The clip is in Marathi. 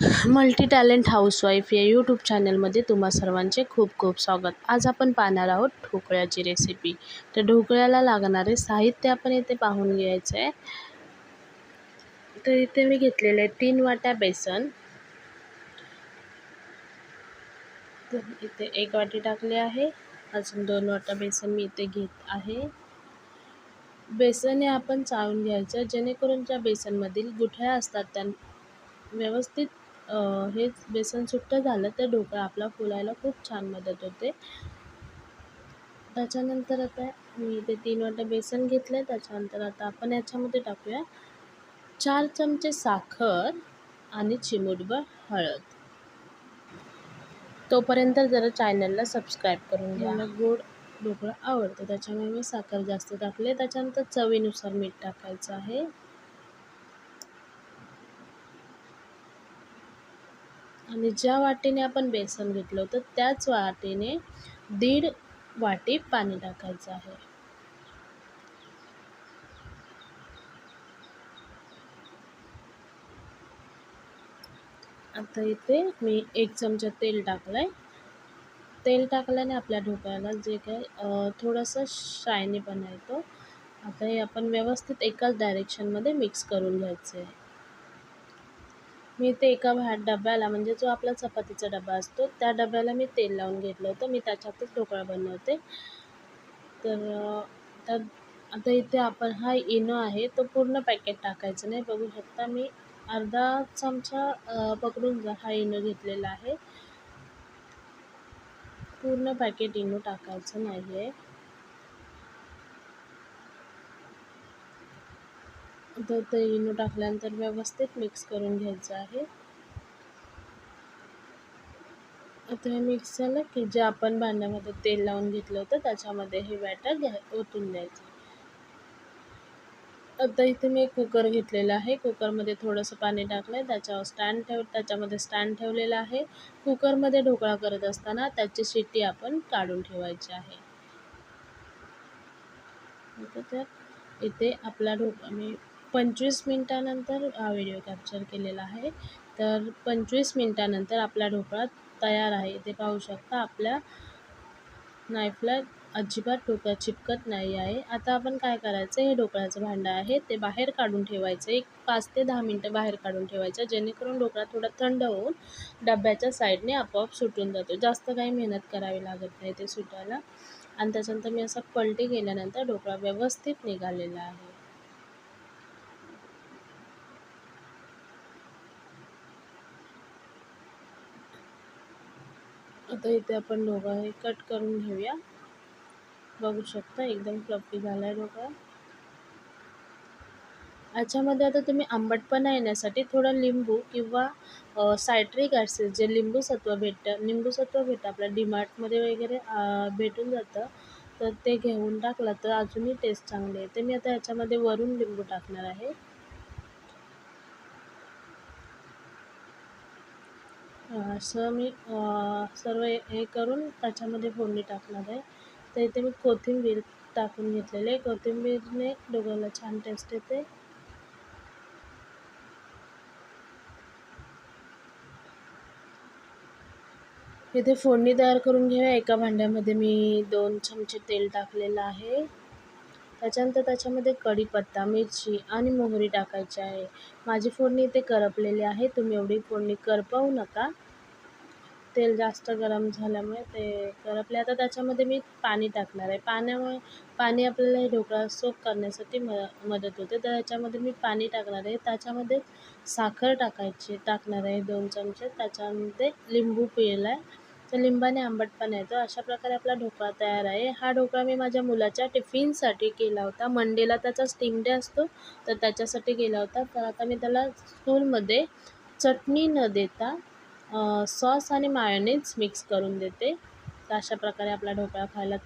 मल्टी टॅलेंट हाऊसवाईफ या यूट्यूब चॅनलमध्ये तुम्हा सर्वांचे खूप खूप स्वागत. आज आपण पाहणार आहोत ढोकळ्याची रेसिपी. तर ढोकळ्याला लागणारे साहित्य आपण इथे पाहून घ्यायचं आहे. तर इथे मी घेतलेले 3 वाट्या बेसन. तर इथे 1 वाटी टाकले आहे. अजून 2 वाट्या बेसन मी इथे घेत आहे. बेसन हे आपण चाळून घ्यायचं जेणेकरून ज्या बेसनमधील गुठळ्या असतात त्या व्यवस्थित हे बेसन सुट्ट झालं तर ढोकळा आपला फुलायला खूप छान मदत होते. त्याच्यानंतर आता मी इथे 3 वाट्या बेसन घेतलं. त्याच्यानंतर आता आपण याच्यामध्ये टाकूया 4 चमचे साखर आणि चिमूटभर हळद. तोपर्यंत जरा चॅनलला सबस्क्राईब करून घ्या. मला गोड ढोकळा आवडतो त्याच्यामुळे मी साखर जास्त टाकले. त्याच्यानंतर चवीनुसार मीठ टाकायचं आहे. आणि ज्या वाटीने आपण बेसन घेतलं होतं त्याच वाटीने 1.5 वाटी पाणी टाकायचं आहे. आता इथे मी 1 चमचा तेल टाकलंय. तेल टाकल्याने आपल्या ढोकळ्याला जे काही थोडंसं शायनीपणा येतो. आता हे आपण व्यवस्थित एकाच डायरेक्शनमध्ये मिक्स करून घ्यायचं आहे. मी इथे एका डब्याला म्हणजे जो आपला चपातीचा डबा असतो त्या डब्याला मी तेल लावून घेतलं होतं. मी त्याच्यातच ढोकळा बनवते. तर आता इथे आपण हा इनो आहे तो पूर्ण पॅकेट टाकायचं नाही. बघू शकता मी अर्धा चमचा पकडून जा हा इनो घेतलेला आहे. पूर्ण पॅकेट इनो टाकायचं नाही आहे. तर ते इनो टाकल्यानंतर व्यवस्थित मिक्स करून घ्यायचं आहे. आता हे मिक्स झालं की जे आपण भांड्यामध्ये तेल लावून घेतलं होतं त्याच्यामध्ये हे बॅटर ओतून द्यायचं. आता इथे मी एक कुकर घेतलेला आहे. कुकरमध्ये थोडंसं पाणी टाकलं आहे. त्याच्यामध्ये स्टँड ठेवलेला आहे. कुकरमध्ये ढोकळा करत असताना त्याची शिट्टी आपण काढून ठेवायची आहे. तर इथे आपला ढोकळा मी 25 मिनिटानंतर हा व्हिडिओ कॅप्चर केलेला आहे. तर 25 मिनिटानंतर आपला ढोकळा तयार आहे. इथे पाहू शकता आपल्या नाईफला अजिबात ढोकळा चिपकत नाही आहे. आता आपण काय करायचं, हे ढोकळ्याचं भांडं आहे ते बाहेर काढून ठेवायचं. एक 5 ते 10 मिनटं बाहेर काढून ठेवायचं जेणेकरून ढोकळा थोडा थंड होऊन डब्याच्या साईडने आपोआप सुटून जातो. जास्त काही मेहनत करावी लागत नाही ते सुटायला. आणि त्याच्यानंतर मी असं पलटी केल्यानंतर ढोकळा व्यवस्थित निघालेला आहे. आता इथे आपण ढोकळा हे कट करून घेऊया. बघू शकता एकदम फ्लफी झाला आहे ढोकळा. याच्यामध्ये आता तुम्ही आंबटपणा येण्यासाठी थोडा लिंबू किंवा सायट्रिक ॲसिड जे लिंबूसत्व भेटतं आपल्या डीमार्टमध्ये वगैरे भेटून जातं. तर ते घेऊन टाकलं तर अजूनही टेस्ट चांगली येते. मी आता याच्यामध्ये वरून लिंबू टाकणार आहे. असं मी सर्व हे करून त्याच्यामध्ये फोडणी टाकणार आहे. तर इथे मी कोथिंबीर टाकून घेतलेली आहे. कोथिंबीरने ढोकळ्याला छान टेस्ट येते. इथे फोडणी तयार करून घेऊया. एका भांड्यामध्ये मी 2 चमचे तेल टाकलेलं आहे. त्याच्यानंतर त्याच्यामध्ये कढीपत्ता, मिरची आणि मोहरी टाकायची आहे. माझी फोडणी इथे करपलेली आहे. तुम्ही एवढी फोडणी करपवू नका. तेल जास्त गरम झाल्यामुळे ते करपले. आता त्याच्यामध्ये मी पाणी टाकणार आहे. पाणी आपल्याला हे ढोकळा सोक करण्यासाठी मदत होते. तर याच्यामध्ये मी पाणी टाकणार आहे. त्याच्यामध्ये साखर टाकणार आहे 2 चमचे. त्याच्यामध्ये लिंबू पिळला आहे. तर लिंबाने आंबटपणा येतो. अशा प्रकारे आपला ढोकळा तयार आहे. हा ढोकळा मी माझ्या मुलाच्या टिफिनसाठी केला होता. मंडेला त्याचा स्टीम डे असतो तर त्याच्यासाठी केला होता. तर आता मी त्याला स्कूलमध्ये चटणी न देता सॉस आणि मायोनीज मिक्स करून देते. तर अशा प्रकारे आपला ढोकळा खायला